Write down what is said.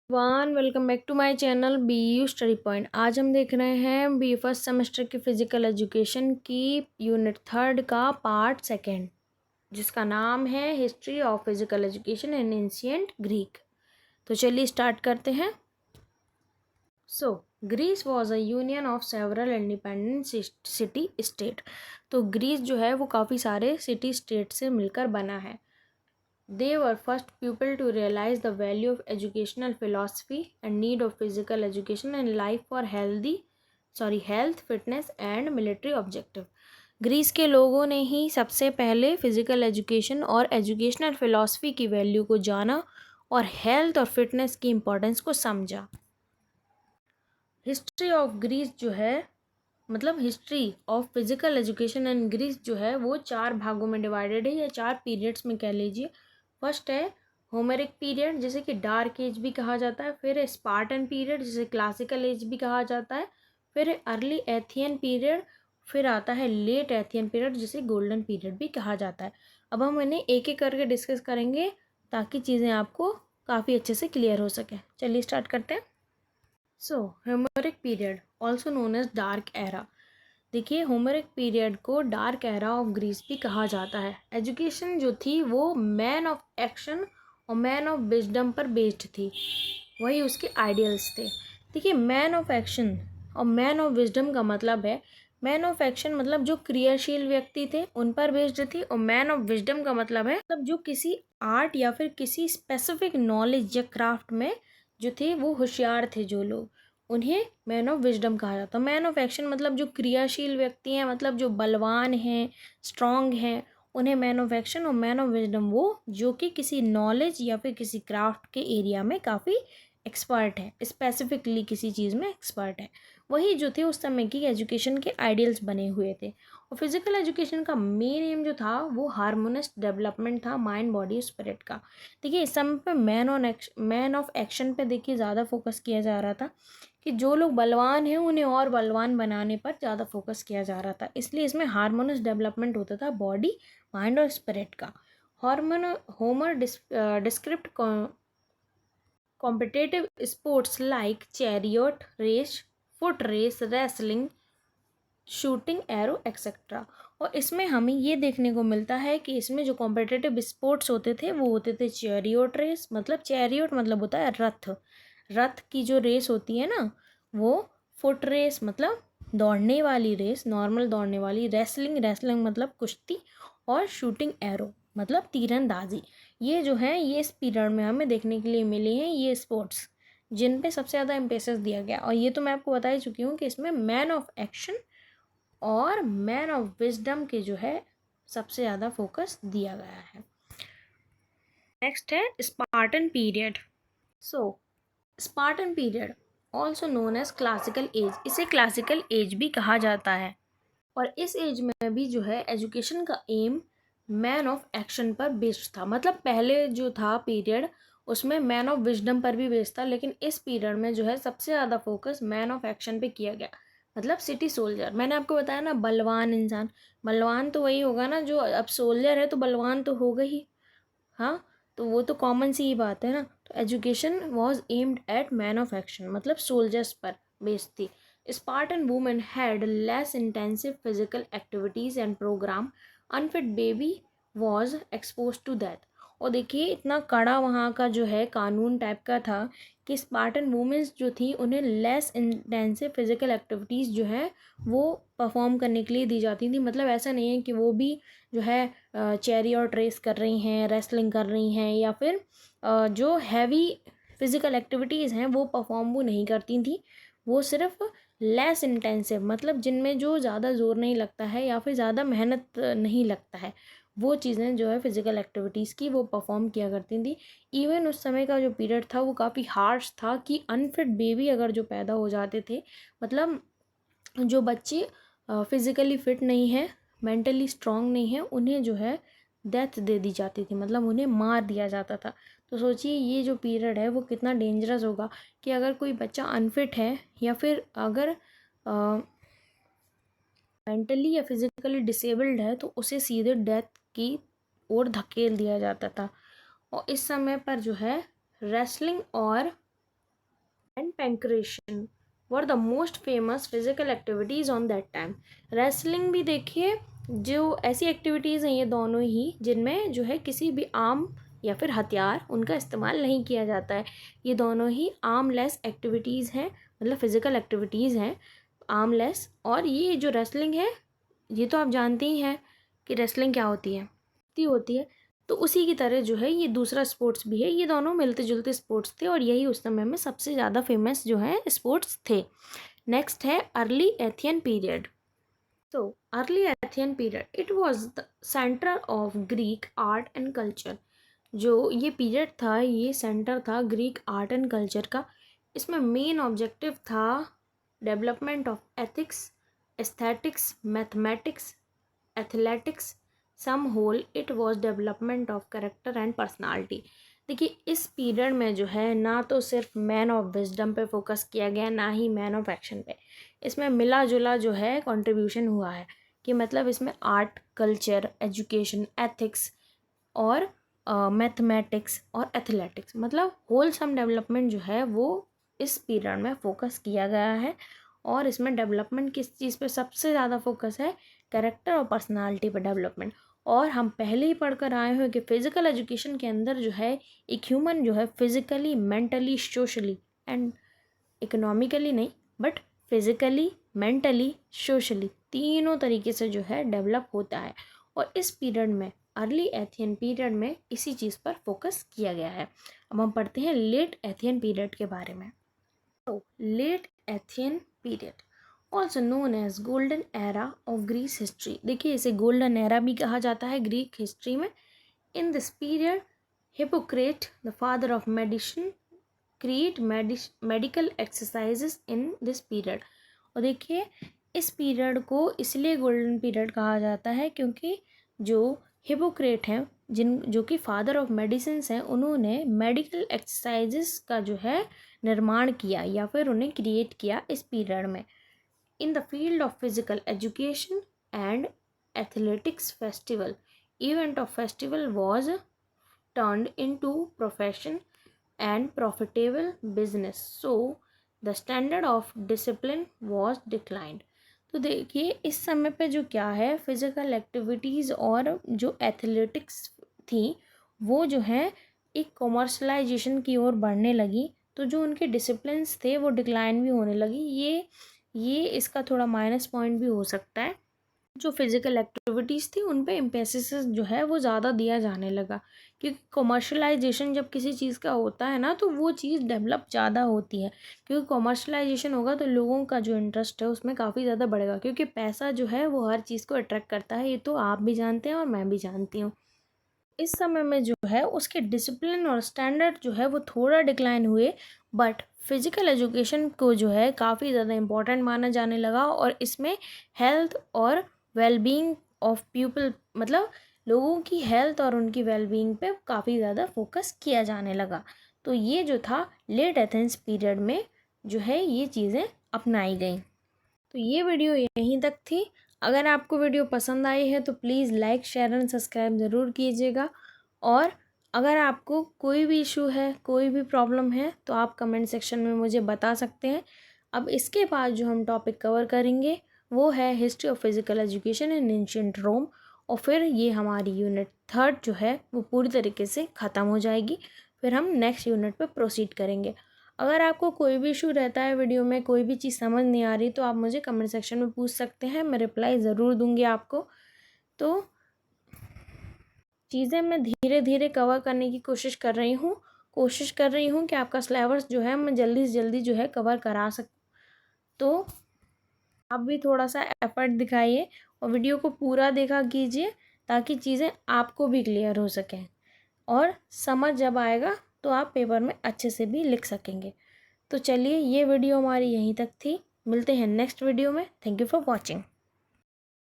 One welcome back to my channel B U study point. आज हम देख रहे हैं बी फर्स्ट सेमेस्टर की फिजिकल एजुकेशन की यूनिट 3 का पार्ट 2 जिसका नाम है history of physical education in ancient Greek. तो चलिए स्टार्ट करते हैं। So Greece was a union of several independent city state. तो ग्रीस जो है वो काफ़ी सारे सिटी स्टेट से मिलकर बना है। They were first people to realize the value of educational philosophy and need of physical education and life for health, fitness and military objective. Greece के लोगों ने ही सबसे पहले फिजिकल एजुकेशन और एजुकेशनल फिलॉसफी की वैल्यू को जाना और हेल्थ और फिटनेस की इम्पोर्टेंस को समझा। हिस्ट्री ऑफ ग्रीस जो है मतलब history of physical education in Greece जो है वो 4 भागों में डिवाइडेड है या 4 पीरियड्स में कह लीजिए। फर्स्ट है होमेरिक पीरियड जिसे कि डार्क एज भी कहा जाता है, फिर है स्पार्टन पीरियड जिसे क्लासिकल एज भी कहा जाता है, फिर है अर्ली एथियन पीरियड, फिर आता है लेट एथियन पीरियड जिसे गोल्डन पीरियड भी कहा जाता है। अब हम इन्हें एक एक करके डिस्कस करेंगे ताकि चीज़ें आपको काफ़ी अच्छे से क्लियर हो सके। चलिए स्टार्ट करते हैं। So Homeric period also known as dark era. देखिए होमेरिक पीरियड को डार्क एरा ऑफ ग्रीस भी कहा जाता है। एजुकेशन जो थी वो मैन ऑफ एक्शन और मैन ऑफ विजडम पर बेस्ड थी, वही उसके आइडियल्स थे। देखिए मैन ऑफ एक्शन और मैन ऑफ विजडम का मतलब है मैन ऑफ एक्शन मतलब जो क्रियाशील व्यक्ति थे उन पर बेस्ड थी, और मैन ऑफ विजडम का मतलब है मतलब जो किसी आर्ट या फिर किसी स्पेसिफिक नॉलेज या क्राफ्ट में जो थे वो होशियार थे, जो लोग उन्हें मैन ऑफ विजडम कहा जाता है। मैन ऑफ एक्शन मतलब जो क्रियाशील व्यक्ति हैं, मतलब जो बलवान हैं, स्ट्रांग हैं, उन्हें मैन ऑफ एक्शन, और मैन ऑफ विजडम वो जो कि किसी नॉलेज या फिर किसी क्राफ्ट के एरिया में काफ़ी एक्सपर्ट है, स्पेसिफिकली किसी चीज़ में एक्सपर्ट है। वही जो थे उस समय की एजुकेशन के आइडियल्स बने हुए थे। और फिजिकल एजुकेशन का मेन एम जो था वो हार्मोनियस डेवलपमेंट था माइंड बॉडी स्पिरिट का। देखिए इस समय पे मैन ऑफ एक्शन पे देखिए ज़्यादा फोकस किया जा रहा था कि जो लोग बलवान हैं उन्हें और बलवान बनाने पर ज़्यादा फोकस किया जा रहा था, इसलिए इसमें हार्मोनियस डेवलपमेंट होता था बॉडी, माइंड और स्पिरिट का। Homer described competitive sports like chariot race, foot race, wrestling, shooting, arrow etcetera. और इसमें हमें ये देखने को मिलता है कि इसमें जो कॉम्पिटिटिव स्पोर्ट्स होते थे वो होते थे चैरियट रेस, मतलब चैरियट मतलब होता है रथ, रथ की जो रेस होती है ना वो, फुट रेस मतलब दौड़ने वाली रेस, नॉर्मल दौड़ने वाली, रेसलिंग, रेसलिंग मतलब कुश्ती, और शूटिंग एरो मतलब तीरंदाजी। ये जो है ये इस पीरियड में हमें देखने के लिए मिले हैं ये स्पोर्ट्स जिन पे सबसे ज़्यादा एम्फेसिस दिया गया। और ये तो मैं आपको बता ही चुकी हूँ कि इसमें मैन ऑफ एक्शन और मैन ऑफ विजडम के जो है सबसे ज़्यादा फोकस दिया गया है। नेक्स्ट है Spartan period. So Spartan period also known as classical age, इसे क्लासिकल एज भी कहा जाता है। और इस एज में भी जो है एजुकेशन का एम मैन ऑफ एक्शन पर बेस्ड था। मतलब पहले जो था पीरियड उसमें मैन ऑफ विजडम पर भी बेस्ड था, लेकिन इस पीरियड में जो है सबसे ज़्यादा फोकस मैन ऑफ एक्शन पे किया गया। मतलब सिटी सोल्जर, मैंने आपको बताया ना बलवान इंसान, बलवान तो वही होगा ना जो अब सोल्जर है तो बलवान तो होगा ही, हाँ, तो वो तो कॉमन सी ही बात है ना। तो education was aimed at man of action मतलब सोल्जर्स पर बेस्ड थी। Spartan women had less intensive physical activities and program, unfit baby was expose to that. और देखिए इतना कड़ा वहाँ का जो है कानून टाइप का था कि स्पार्टन वुमेन्स जो थी उन्हें लेस इंटेंसिव फिजिकल एक्टिविटीज़ जो है वो परफॉर्म करने के लिए दी जाती थी। मतलब ऐसा नहीं है कि वो भी जो है चैरियट रेस कर रही हैं, रेसलिंग कर रही हैं, या फिर जो हैवी फिज़िकल एक्टिविटीज़ हैं वो परफॉर्म वो नहीं करती थी। वो सिर्फ लेस इंटेंसिव मतलब जिनमें जो ज़्यादा ज़ोर नहीं लगता है या फिर ज़्यादा मेहनत नहीं लगता है वो चीज़ें जो है फिज़िकल एक्टिविटीज़ की वो परफॉर्म किया करती थी। इवन उस समय का जो पीरियड था वो काफ़ी हार्श था कि अनफिट बेबी अगर जो पैदा हो जाते थे, मतलब जो बच्चे फिज़िकली फ़िट नहीं है, मेंटली स्ट्रांग नहीं है, उन्हें जो है डेथ दे दी जाती थी, मतलब उन्हें मार दिया जाता था। तो सोचिए ये जो पीरियड है वो कितना डेंजरस होगा कि अगर कोई बच्चा अनफिट है या फिर अगर मेंटली या फिज़िकली डिसेबल्ड है तो उसे सीधे डेथ की ओर धकेल दिया जाता था। और इस समय पर जो है रेसलिंग और and pankration were the most famous physical activities on that time. Wrestling भी देखिए, जो ऐसी एक्टिविटीज़ हैं ये दोनों ही जिनमें जो है किसी भी आर्म या फिर हथियार उनका इस्तेमाल नहीं किया जाता है। ये दोनों ही आर्मलेस एक्टिविटीज़ हैं, मतलब फिज़िकल एक्टिविटीज़ हैं आर्मलेस। और ये जो रेसलिंग है ये तो आप जानते ही हैं कि रेसलिंग क्या होती है। तो उसी की तरह जो है ये दूसरा स्पोर्ट्स भी है। ये दोनों मिलते जुलते स्पोर्ट्स थे और यही उस समय में सबसे ज़्यादा फेमस जो है स्पोर्ट्स थे। नेक्स्ट है अर्ली एथियन पीरियड। तो early Athenian period, it was the centre of Greek art and culture. जो ये पीरियड था ये सेंटर था ग्रीक आर्ट एंड कल्चर का। इसमें मेन ऑब्जेक्टिव था development of ethics, aesthetics, mathematics, athletics, sum whole it was development of character and personality. देखिए इस पीरियड में जो है ना तो सिर्फ मैन ऑफ विजडम पे फोकस किया गया, ना ही मैन ऑफ एक्शन पे। इसमें मिला जुला जो है कंट्रीब्यूशन हुआ है कि मतलब इसमें आर्ट, कल्चर, एजुकेशन, एथिक्स और मैथमेटिक्स और एथलेटिक्स, मतलब होलसम डेवलपमेंट जो है वो इस पीरियड में फोकस किया गया है। और इसमें डेवलपमेंट किस चीज़ पे सबसे ज़्यादा फोकस है? कैरेक्टर और पर्सनालिटी पर डेवलपमेंट। और हम पहले ही पढ़कर आए हैं कि फिज़िकल एजुकेशन के अंदर जो है एक ह्यूमन जो है physically, mentally, socially and economically नहीं बट फिज़िकली, मेंटली, सोशली तीनों तरीके से जो है डेवलप होता है। और इस पीरियड में अर्ली एथियन पीरियड में इसी चीज़ पर फोकस किया गया है। अब हम पढ़ते हैं लेट एथियन पीरियड के बारे में। तो late Athenian period also known as golden era of Greece history. देखिए इसे गोल्डन एरा भी कहा जाता है ग्रीक हिस्ट्री में। In this period hypocrite the father of medicine create medical exercises in this period. और देखिए इस पीरियड को इसलिए गोल्डन पीरियड कहा जाता है क्योंकि जो हिपोक्रेट हैं जो कि फादर ऑफ मेडिसिन हैं, उन्होंने मेडिकल एक्सरसाइजेस का जो है निर्माण किया या फिर उन्हें क्रिएट किया इस पीरियड में। In the field of physical education and athletics festival event of festival was turned into profession and profitable business, so the standard of discipline was declined। तो देखिए इस समय पे जो क्या है फिज़िकल एक्टिविटीज़ और जो एथलेटिक्स थी वो जो है एक कॉमर्शलाइजेशन की ओर बढ़ने लगी। तो जो उनके डिसिप्लिन्स थे वो डिक्लाइन भी होने लगी। ये इसका थोड़ा माइनस पॉइंट भी हो सकता है। जो फिज़िकल एक्टिविटीज़ थी उन पे एम्फेसिस जो है वो ज़्यादा दिया जाने लगा क्योंकि कॉमर्शलाइजेशन जब किसी चीज़ का होता है ना तो वो चीज़ डेवलप ज़्यादा होती है। क्योंकि कॉमर्शलाइजेशन होगा तो लोगों का जो इंटरेस्ट है उसमें काफ़ी ज़्यादा बढ़ेगा क्योंकि पैसा जो है वो हर चीज़ को अट्रैक्ट करता है। ये तो आप भी जानते हैं और मैं भी जानती हूँ। इस समय में जो है उसके डिसिप्लिन और स्टैंडर्ड जो है वो थोड़ा डिक्लाइन हुए, बट फिज़िकल एजुकेशन को जो है काफ़ी ज़्यादा इम्पोर्टेंट माना जाने लगा और इसमें हेल्थ और वेलबींग ऑफ पीपल, मतलब लोगों की हेल्थ और उनकी वेलबींग पे काफ़ी ज़्यादा फोकस किया जाने लगा। तो ये जो था लेट एथेंस पीरियड में जो है ये चीज़ें अपनाई गई। तो ये वीडियो यहीं तक थी। अगर आपको वीडियो पसंद आई है तो please like, share and subscribe ज़रूर कीजिएगा। और अगर आपको कोई भी इशू है, कोई भी प्रॉब्लम है तो आप कमेंट सेक्शन में मुझे बता सकते हैं। अब इसके बाद जो हम टॉपिक कवर करेंगे वो है history of physical education in ancient Rome. और फिर ये हमारी यूनिट 3 जो है वो पूरी तरीके से ख़त्म हो जाएगी। फिर हम नेक्स्ट यूनिट पर प्रोसीड करेंगे। अगर आपको कोई भी इशू रहता है वीडियो में, कोई भी चीज़ समझ नहीं आ रही तो आप मुझे कमेंट सेक्शन में पूछ सकते हैं, मैं रिप्लाई ज़रूर दूंगी आपको। तो चीज़ें मैं धीरे धीरे कवर करने की कोशिश कर रही हूँ कि आपका सिलेबस जो है मैं जल्दी से जल्दी जो है कवर करा सकूँ। तो आप भी थोड़ा सा एफर्ट दिखाइए और वीडियो को पूरा देखा कीजिए ताकि चीज़ें आपको भी क्लियर हो सकें और समझ जब आएगा तो आप पेपर में अच्छे से भी लिख सकेंगे। तो चलिए ये वीडियो हमारी यहीं तक थी, मिलते हैं नेक्स्ट वीडियो में। Thank you for watching.